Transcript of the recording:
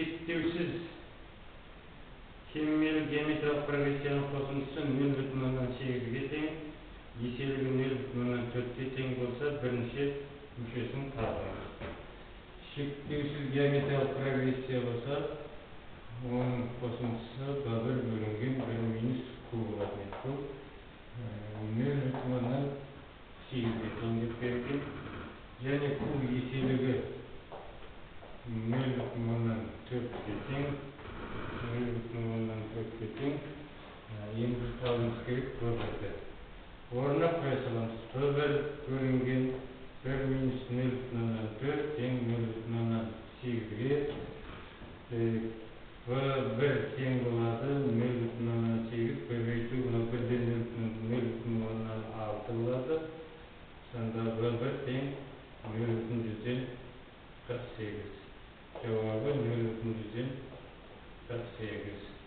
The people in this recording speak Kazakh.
Şeklisiz kemmelik geometrik progression kosmosu 0,8'ge teң, еселігі 0,4'ge teң болса, бірінші мүшесін табыңыз. Шектеусіз геометриялық прогрессия болса, оның қосындысы b1 бөлінген 1 минус q болады. Бұл 0,8'ge тең деп берілген. Және q еселігі 0,4'ge тең, 0,4'ge тең. Енді табымыз керек b1'ді. Орнына қоя саламыз. b1 бөлінген 1 минус 0,4 тең 0,8'ge. b1 тең болады 0,8 көбейту 1'ден 0,6 болады. Сонда b1 тең 0,48. Cevabı 0,48.